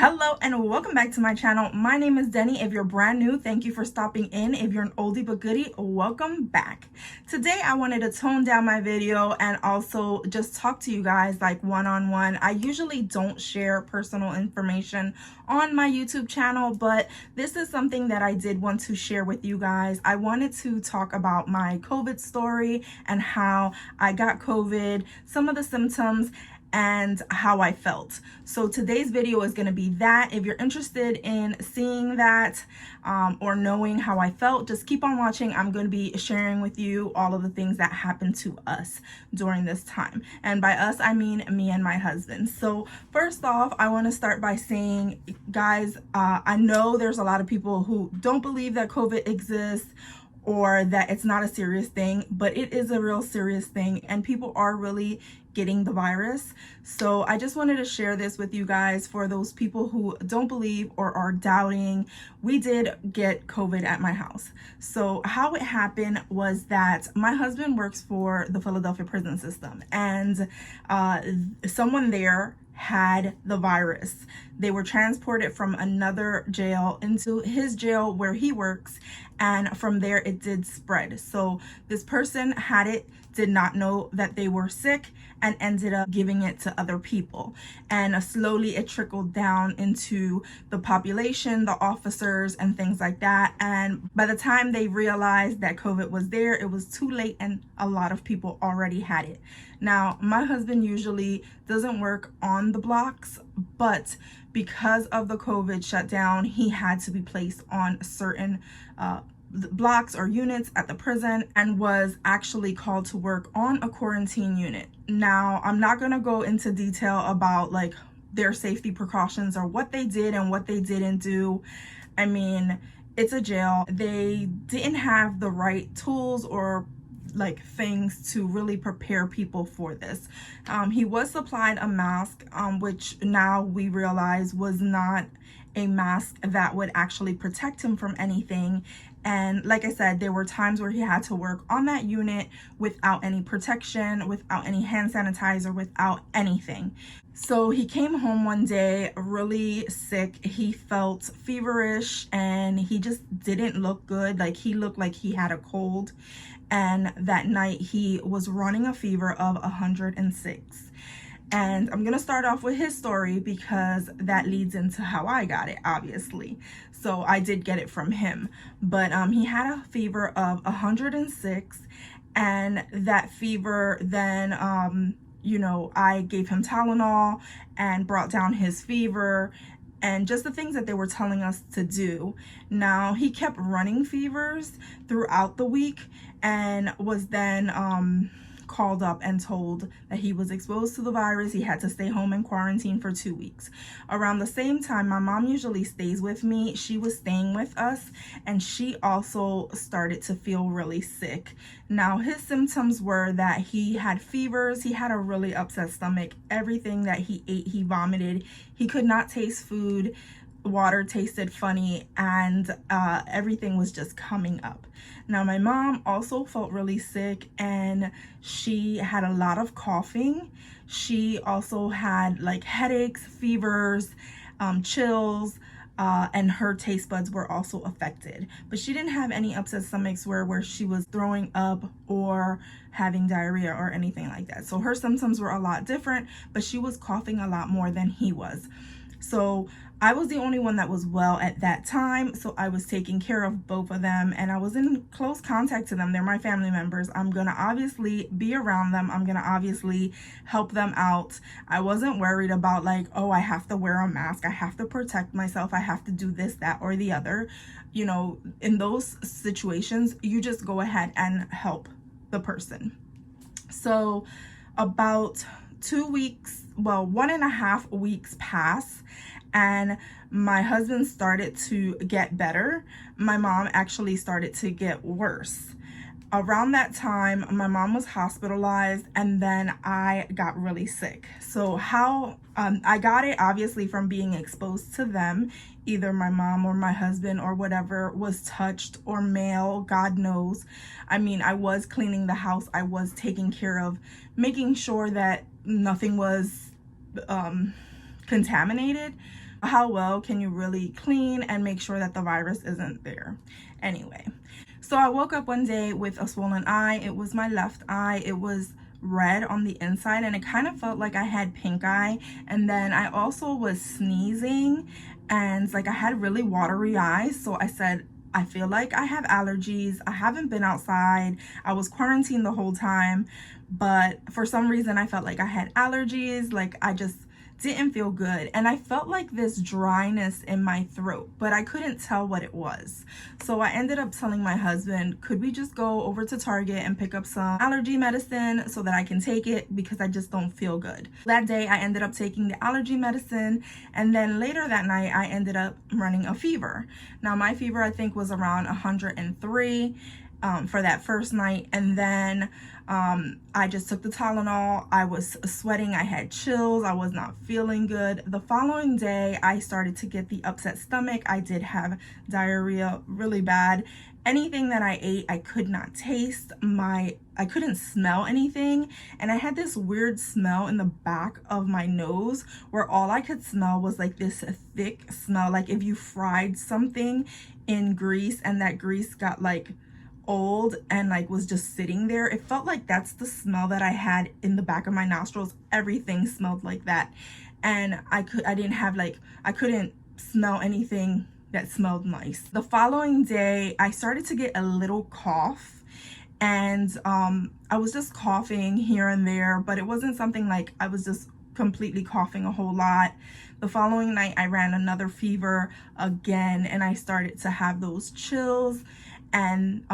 Hello and welcome back to my channel. My name is Denny. If you're brand new, thank you for stopping in. If you're an oldie but goodie, welcome back. Today I wanted to tone down my video and also just talk to you guys like one-on-one. I usually don't share personal information on my YouTube channel, but this is something that I did want to share with you guys. I wanted to talk about my COVID story and how I got COVID, some of the symptoms, and how I felt. So today's video is going to be that. If you're interested in seeing that or knowing how I felt, just keep on watching. I'm going to be sharing with you all of the things that happened to us during this time. And by us, I mean me and my husband. So first off, I want to start by saying, guys, I know there's a lot of people who don't believe that COVID exists or that it's not a serious thing, but it is a real serious thing and people are really getting the virus. So I just wanted to share this with you guys for those people who don't believe or are doubting. We did get COVID at my house. So how it happened was that my husband works for the Philadelphia prison system, and someone there had the virus. They were transported from another jail into his jail where he works, and from there it did spread. So this person had it, did not know that they were sick, and ended up giving it to other people. And slowly it trickled down into the population, the officers, and things like that. And by the time they realized that COVID was there, it was too late and a lot of people already had it. Now, my husband usually doesn't work on the blocks, but because of the COVID shutdown, he had to be placed on certain blocks or units at the prison and was actually called to work on a quarantine unit. Now, I'm not going to go into detail about like their safety precautions or what they did and what they didn't do. I mean, it's a jail. They didn't have the right tools or like things to really prepare people for this. He was supplied a mask, which now we realize was not a mask that would actually protect him from anything. And like I said, there were times where he had to work on that unit without any protection, without any hand sanitizer, without anything. So he came home one day really sick. He felt feverish and he just didn't look good. Like he looked like he had a cold. And that night he was running a fever of 106. And I'm gonna start off with his story because that leads into how I got it, obviously. So I did get it from him, but he had a fever of 106, and that fever then, you know, I gave him Tylenol and brought down his fever and just the things that they were telling us to do. Now, he kept running fevers throughout the week and was then called up and told that he was exposed to the virus. He had to stay home in quarantine for 2 weeks. Around the same time, my mom usually stays with me. She was staying with us and she also started to feel really sick. Now, his symptoms were that he had fevers, he had a really upset stomach. Everything that he ate, he vomited. He could not taste food. Water tasted funny, and everything was just coming up. Now, my mom also felt really sick and she had a lot of coughing. She also had like headaches, fevers, chills, and her taste buds were also affected. But she didn't have any upset stomachs where she was throwing up or having diarrhea or anything like that. So her symptoms were a lot different, but she was coughing a lot more than he was. So I was the only one that was well at that time, so I was taking care of both of them and I was in close contact to them. They're my family members. I'm gonna obviously be around them. I'm gonna obviously help them out. I wasn't worried about like, oh, I have to wear a mask, I have to protect myself, I have to do this, that, or the other. You know, in those situations, you just go ahead and help the person. So about 2 weeks, well, 1.5 weeks pass and my husband started to get better. My mom actually started to get worse. Around that time, my mom was hospitalized and then I got really sick. So how I got it obviously from being exposed to them. Either my mom or my husband or whatever was touched, or mail, God knows. I mean, I was cleaning the house. I was taking care of making sure that nothing was contaminated. How well can you really clean and make sure that the virus isn't there? Anyway, so I woke up one day with a swollen eye. It was my left eye. It was red on the inside, and it kind of felt like I had pink eye. And then I also was sneezing, and like I had really watery eyes. So I said, I feel like I have allergies. I haven't been outside. I was quarantined the whole time, but for some reason I felt like I had allergies. Like I just didn't feel good, and I felt like this dryness in my throat, but I couldn't tell what it was. So I ended up telling my husband, could we just go over to Target and pick up some allergy medicine so that I can take it, because I just don't feel good. That day I ended up taking the allergy medicine, and then later that night I ended up running a fever. Now my fever I think was around 103 for that first night, and then I just took the Tylenol. I was sweating, I had chills, I was not feeling good. The following day I started to get the upset stomach. I did have diarrhea really bad. Anything that I ate I could not taste. I couldn't smell anything, and I had this weird smell in the back of my nose where all I could smell was like this thick smell, like if you fried something in grease and that grease got like old and like was just sitting there. It felt like that's the smell that I had in the back of my nostrils. Everything smelled like that, and I couldn't smell anything that smelled nice. The following day I started to get a little cough, and I was just coughing here and there, but it wasn't something like I was just completely coughing a whole lot. The following night I ran another fever again, and I started to have those chills. And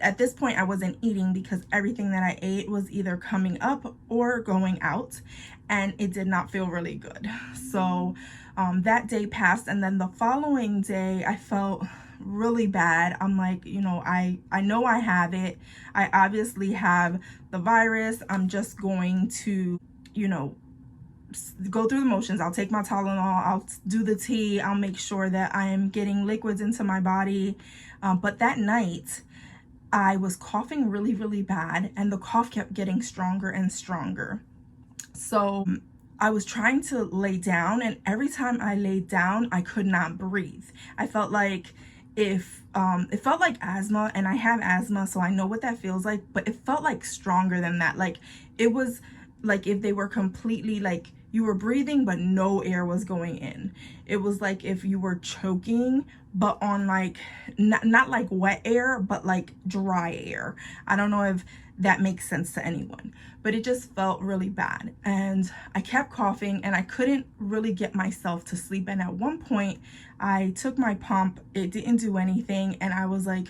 at this point I wasn't eating because everything that I ate was either coming up or going out, and it did not feel really good. So that day passed, and then the following day I felt really bad. I'm like, you know, I know I have it. I obviously have the virus. I'm just going to, you know, go through the motions. I'll take my Tylenol, I'll do the tea, I'll make sure that I am getting liquids into my body. But that night I was coughing really, really bad, and the cough kept getting stronger and stronger. So I was trying to lay down, and every time I laid down I could not breathe. I felt like it felt like asthma, and I have asthma, so I know what that feels like, but it felt like stronger than that. Like it was like if they were completely like you were breathing but no air was going in. It was like if you were choking but on like not like wet air, but like dry air. I don't know if that makes sense to anyone, but it just felt really bad, and I kept coughing and I couldn't really get myself to sleep. And at one point I took my pump, it didn't do anything, and I was like,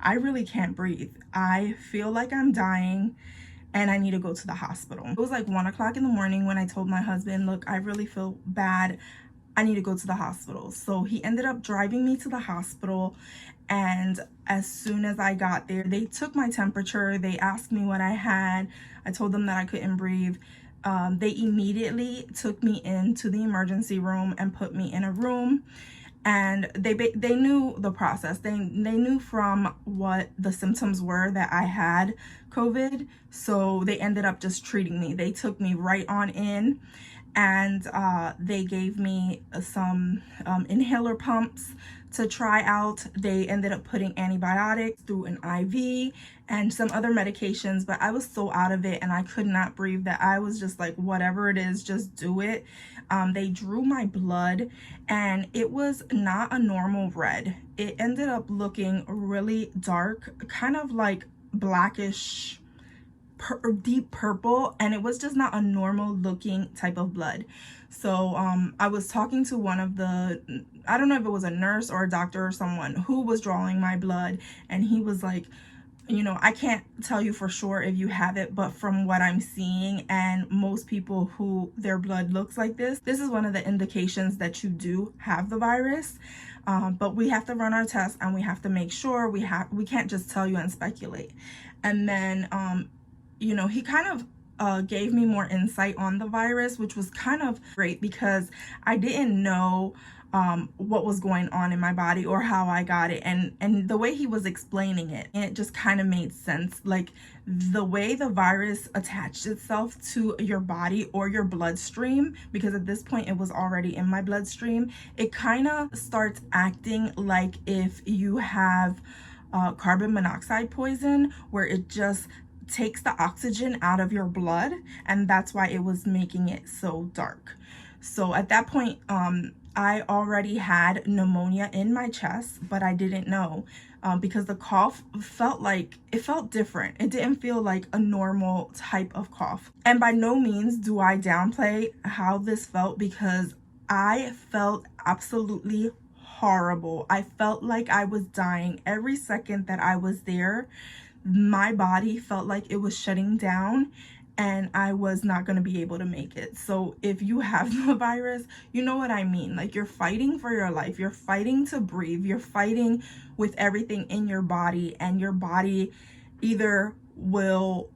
I really can't breathe. I feel like I'm dying and I need to go to the hospital. It was like 1 o'clock in the morning when I told my husband, look, I really feel bad, I need to go to the hospital. So he ended up driving me to the hospital, and as soon as I got there, they took my temperature, they asked me what I had, I told them that I couldn't breathe. They immediately took me into the emergency room and put me in a room, and they knew the process. They knew from what the symptoms were that I had COVID, so they ended up just treating me. They took me right on in, and they gave me some inhaler pumps to try out. They ended up putting antibiotics through an IV and some other medications, but I was so out of it and I could not breathe that I was just like, whatever it is, just do it. They drew my blood, and it was not a normal red. It ended up looking really dark, kind of like blackish deep purple, and it was just not a normal looking type of blood. So I was talking to one of the, I don't know if it was a nurse or a doctor or someone who was drawing my blood, and he was like, you know, I can't tell you for sure if you have it, but from what I'm seeing, and most people who their blood looks like this is one of the indications that you do have the virus. But we have to run our tests, and we have to make sure. We can't just tell you and speculate. And then you know, he kind of gave me more insight on the virus, which was kind of great because I didn't know what was going on in my body or how I got it. And the way he was explaining it, it just kind of made sense. Like the way the virus attached itself to your body or your bloodstream, because at this point it was already in my bloodstream, it kind of starts acting like if you have carbon monoxide poison, where it just takes the oxygen out of your blood, and that's why it was making it so dark. So at that point, I already had pneumonia in my chest, but I didn't know because the cough felt different. It didn't feel like a normal type of cough. And by no means do I downplay how this felt, because I felt absolutely horrible. I felt like I was dying every second that I was there. My body felt like it was shutting down and I was not going to be able to make it. So if you have the virus, you know what I mean. Like, you're fighting for your life. You're fighting to breathe. You're fighting with everything in your body, and your body either will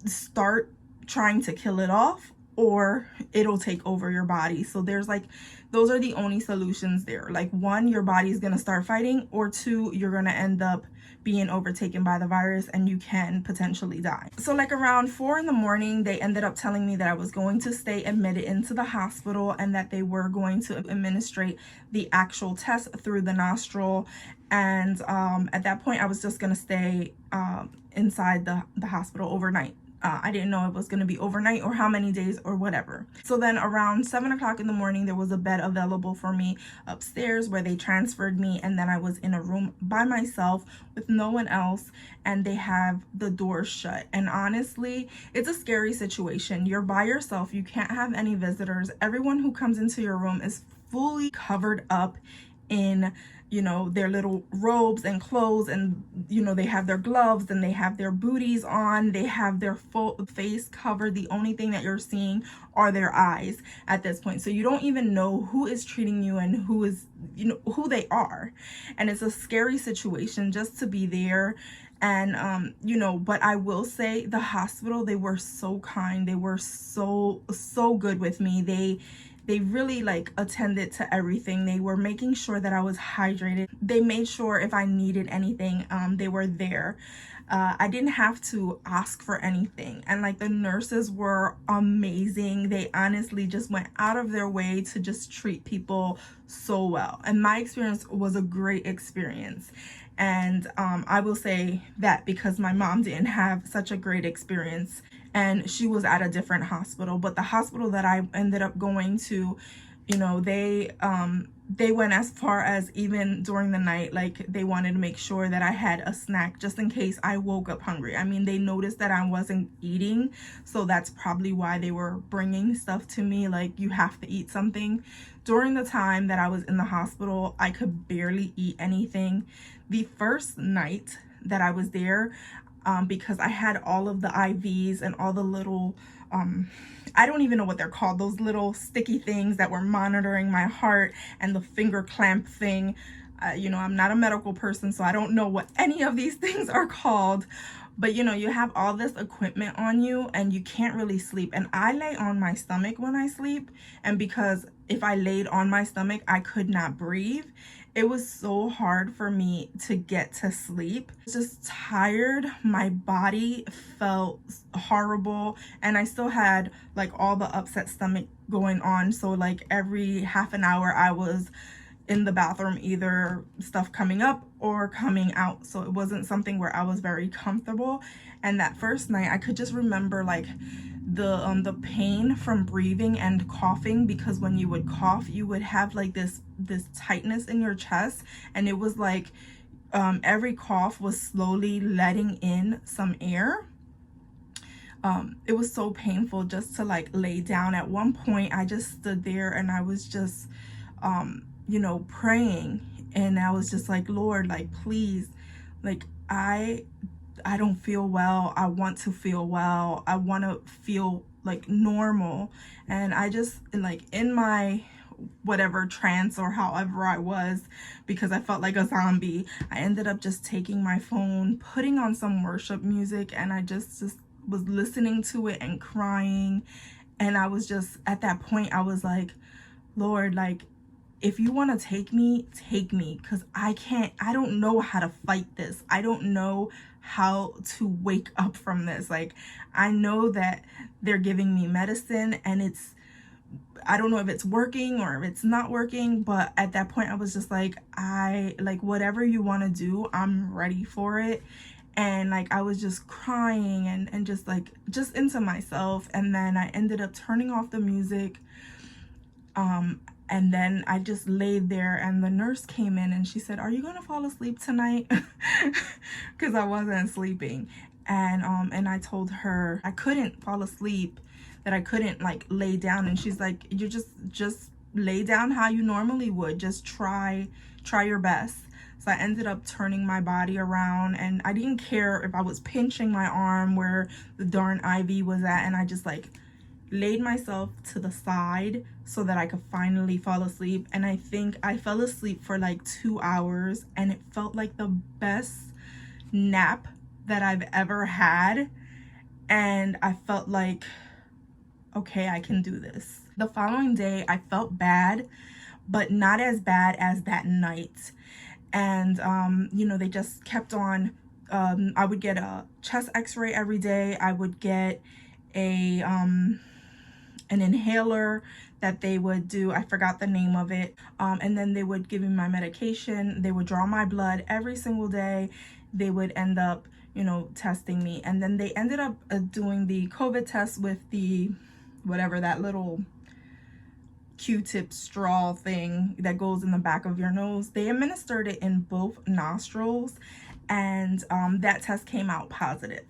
start trying to kill it off or it'll take over your body. So there's like, those are the only solutions there. Like, one, your body's going to start fighting, or two, you're going to end up being overtaken by the virus and you can potentially die. So like around 4 in the morning, they ended up telling me that I was going to stay admitted into the hospital and that they were going to administrate the actual test through the nostril. And at that point, I was just going to stay inside the hospital overnight. I didn't know it was going to be overnight or how many days or whatever. So then around 7 o'clock in the morning, there was a bed available for me upstairs where they transferred me. And then I was in a room by myself with no one else, and they have the door shut. And honestly, it's a scary situation. You're by yourself. You can't have any visitors. Everyone who comes into your room is fully covered up in, you know, their little robes and clothes, and, you know, they have their gloves and they have their booties on, they have their full face covered. The only thing that you're seeing are their eyes at this point. So you don't even know who is treating you and who is, you know, who they are. And it's a scary situation just to be there. And you know, but I will say the hospital, they were so kind. They were so good with me. They really like attended to everything. They were making sure that I was hydrated. They made sure if I needed anything, they were there. I didn't have to ask for anything. And like, the nurses were amazing. They honestly just went out of their way to just treat people so well. And my experience was a great experience. And I will say that because my mom didn't have such a great experience, and she was at a different hospital. But the hospital that I ended up going to, you know, they went as far as, even during the night, like, they wanted to make sure that I had a snack just in case I woke up hungry. I mean, they noticed that I wasn't eating, so that's probably why they were bringing stuff to me, like, you have to eat something. During the time that I was in the hospital, I could barely eat anything. The first night that I was there, because I had all of the IVs and all the little, I don't even know what they're called, those little sticky things that were monitoring my heart, and the finger clamp thing. You know, I'm not a medical person, so I don't know what any of these things are called. But, you know, you have all this equipment on you and you can't really sleep. And I lay on my stomach when I sleep. And because if I laid on my stomach, I could not breathe. It was so hard for me to get to sleep. I was just tired. My body felt horrible. And I still had like all the upset stomach going on. So like every half an hour I was in the bathroom, either stuff coming up or coming out. So it wasn't something where I was very comfortable. And that first night I could just remember like the pain from breathing and coughing, because when you would cough, you would have like this tightness in your chest, and it was like every cough was slowly letting in some air. It was so painful just to like lay down. At one point I just stood there and I was just you know, praying, and I was just like, Lord, like, please, like, I don't feel well. I want to feel well. I want to feel like normal. And I just, like, in my whatever trance or however I was, because I felt like a zombie, I ended up just taking my phone, putting on some worship music, and I just was listening to it and crying. And I was just, at that point I was like, Lord, like, if you want to take me, because I don't know how to fight this. I don't know how to wake up from this. Like, I know that they're giving me medicine and I don't know if it's working or if it's not working, but at that point I was just like, whatever you want to do, I'm ready for it. And like, I was just crying and just into myself. And then I ended up turning off the music. And then I just laid there, and the nurse came in and she said, "Are you gonna fall asleep tonight?" Because I wasn't sleeping. And I told her I couldn't fall asleep, that I couldn't like lay down. And she's like, "You just lay down how you normally would. Just try your best." So I ended up turning my body around, and I didn't care if I was pinching my arm where the darn IV was at, and I just like laid myself to the side so that I could finally fall asleep. And I think I fell asleep for like 2 hours, and it felt like the best nap that I've ever had. And I felt like, okay, I can do this. The following day I felt bad, but not as bad as that night. And you know, they just kept on, I would get a chest x-ray every day. I would get a an inhaler that they would do. I forgot the name of it. And then they would give me my medication. They would draw my blood every single day. They would end up, you know, testing me. And then they ended up doing the COVID test with the, whatever, that little Q-tip straw thing that goes in the back of your nose. They administered it in both nostrils, and that test came out positive.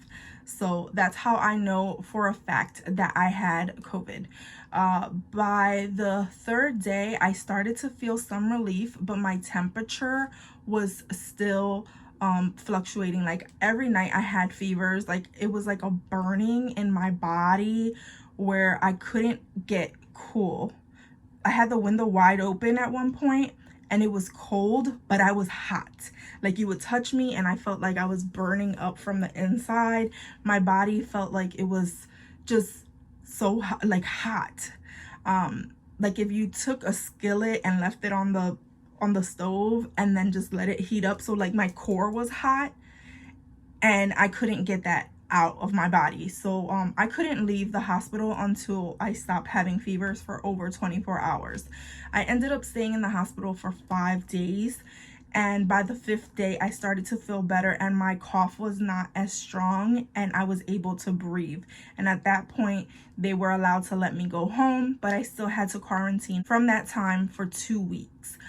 So that's how I know for a fact that I had COVID. By the third day, I started to feel some relief, but my temperature was still fluctuating. Like, every night I had fevers. Like, it was like a burning in my body where I couldn't get cool. I had the window wide open at one point, and it was cold, but I was hot. Like, you would touch me and I felt like I was burning up from the inside. My body felt like it was just so hot, like hot. Like if you took a skillet and left it on the stove and then just let it heat up. So like my core was hot, and I couldn't get that out of my body. So I couldn't leave the hospital until I stopped having fevers for over 24 hours. I ended up staying in the hospital for 5 days, and by the 5th day I started to feel better, and my cough was not as strong, and I was able to breathe. And at that point they were allowed to let me go home, but I still had to quarantine from that time for 2 weeks.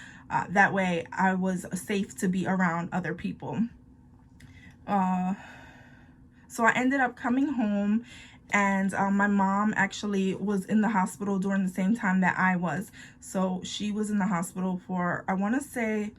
That way I was safe to be around other people. So I ended up coming home, and my mom actually was in the hospital during the same time that I was. So she was in the hospital for, I want to say,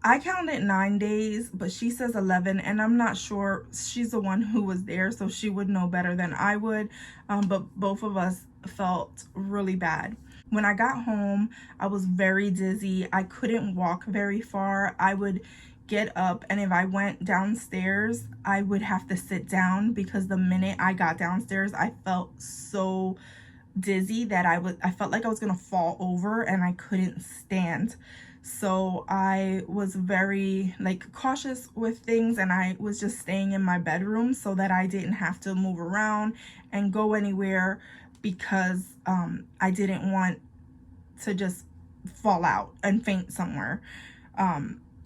I counted 9 days, but she says 11, and I'm not sure. She's the one who was there, so she would know better than I would. But both of us felt really bad. When I got home, I was very dizzy. I couldn't walk very far. I would get up, and if I went downstairs, I would have to sit down, because the minute I got downstairs I felt so dizzy that I felt like I was gonna fall over, and I couldn't stand. So I was very like cautious with things, and I was just staying in my bedroom so that I didn't have to move around and go anywhere, because I didn't want to just fall out and faint somewhere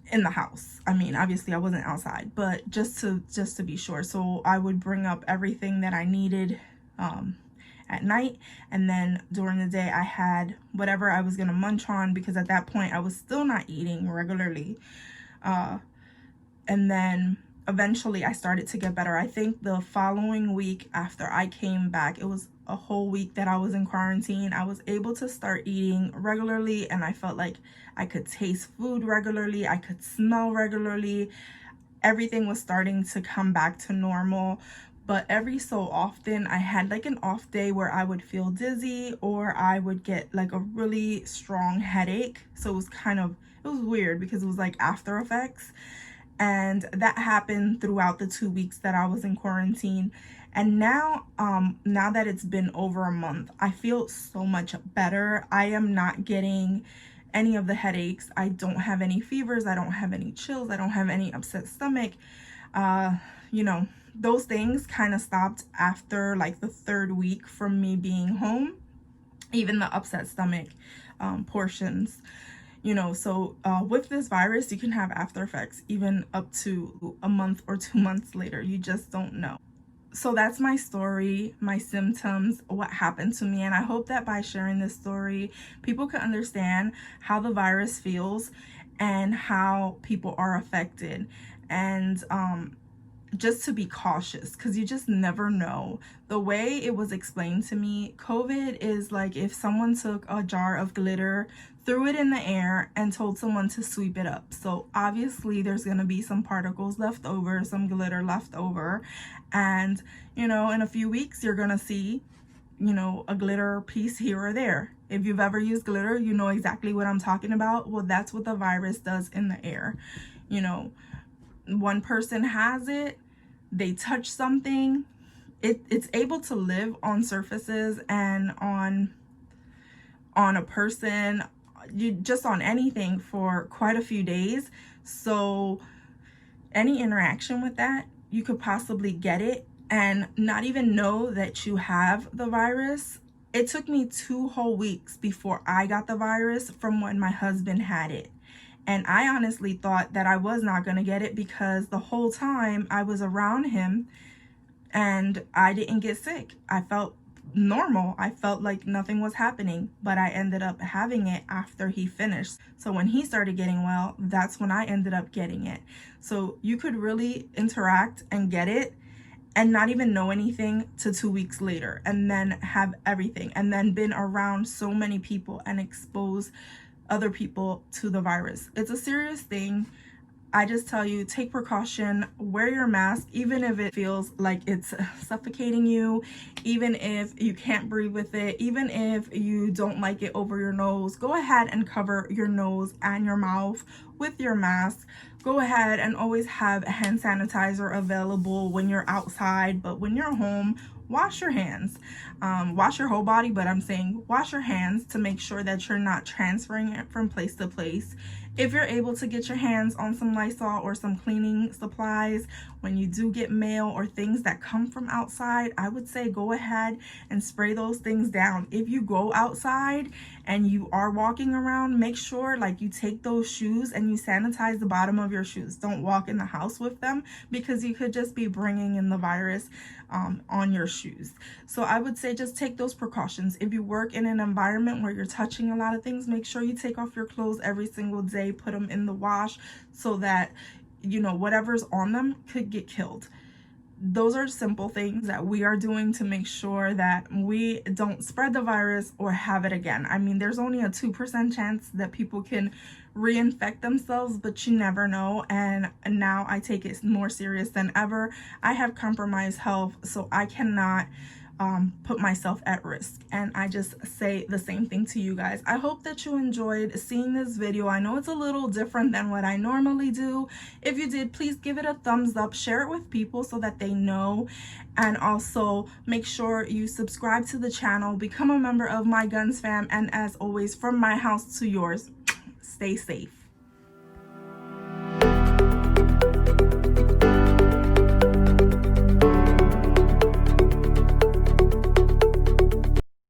in the house. I mean, obviously I wasn't outside, but just to be sure. So I would bring up everything that I needed at night, and then during the day I had whatever I was gonna munch on, because at that point I was still not eating regularly. And then eventually I started to get better. I think the following week after I came back, it was a whole week that I was in quarantine, I was able to start eating regularly, and I felt like I could taste food regularly, I could smell regularly. Everything was starting to come back to normal. But every so often I had like an off day where I would feel dizzy, or I would get like a really strong headache. So it was weird, because it was like after effects. And that happened throughout the 2 weeks that I was in quarantine. And now now that it's been over a month, I feel so much better. I am not getting any of the headaches. I don't have any fevers. I don't have any chills. I don't have any upset stomach. You know, those things kind of stopped after like the 3rd week from me being home, even the upset stomach portions. You know, so with this virus, you can have after effects even up to a month or 2 months later. You just don't know. So that's my story, my symptoms, what happened to me. And I hope that by sharing this story, people can understand how the virus feels and how people are affected. And just to be cautious, because you just never know. The way it was explained to me, COVID is like if someone took a jar of glitter, threw it in the air, and told someone to sweep it up. So obviously there's going to be some particles left over, some glitter left over, and you know, in a few weeks you're going to see, you know, a glitter piece here or there. If you've ever used glitter, you know exactly what I'm talking about. Well, that's what the virus does in the air. You know, one person has it, they touch something, it's able to live on surfaces and on a person, just on anything for quite a few days. So any interaction with that, you could possibly get it and not even know that you have the virus. It took me 2 whole weeks before I got the virus from when my husband had it. And I honestly thought that I was not going to get it because the whole time I was around him and I didn't get sick. I felt normal. I felt like nothing was happening, but I ended up having it after he finished. So when he started getting well, that's when I ended up getting it. So you could really interact and get it and not even know anything to 2 weeks later, and then have everything, and then been around so many people and expose other people to the virus. It's a serious thing. I just tell you, take precaution, wear your mask, even if it feels like it's suffocating you, even if you can't breathe with it, even if you don't like it over your nose, go ahead and cover your nose and your mouth with your mask. Go ahead and always have hand sanitizer available when you're outside, but when you're home, wash your hands. Wash your whole body, but I'm saying wash your hands to make sure that you're not transferring it from place to place. If you're able to get your hands on some Lysol or some cleaning supplies, when you do get mail or things that come from outside, I would say go ahead and spray those things down. If you go outside and you are walking around, make sure like you take those shoes and you sanitize the bottom of your shoes. Don't walk in the house with them because you could just be bringing in the virus on your shoes. So I would say just take those precautions. If you work in an environment where you're touching a lot of things, make sure you take off your clothes every single day, put them in the wash so that, you know, whatever's on them could get killed. Those are simple things that we are doing to make sure that we don't spread the virus or have it again. I mean, there's only a 2% chance that people can reinfect themselves, but you never know. And now I take it more serious than ever. I have compromised health, so I cannot put myself at risk. And I just say the same thing to you guys. I hope that you enjoyed seeing this video. I know it's a little different than what I normally do. If you did, please give it a thumbs up, share it with people so that they know, and also make sure you subscribe to the channel, become a member of my GonzFam, and as always, from my house to yours, stay safe.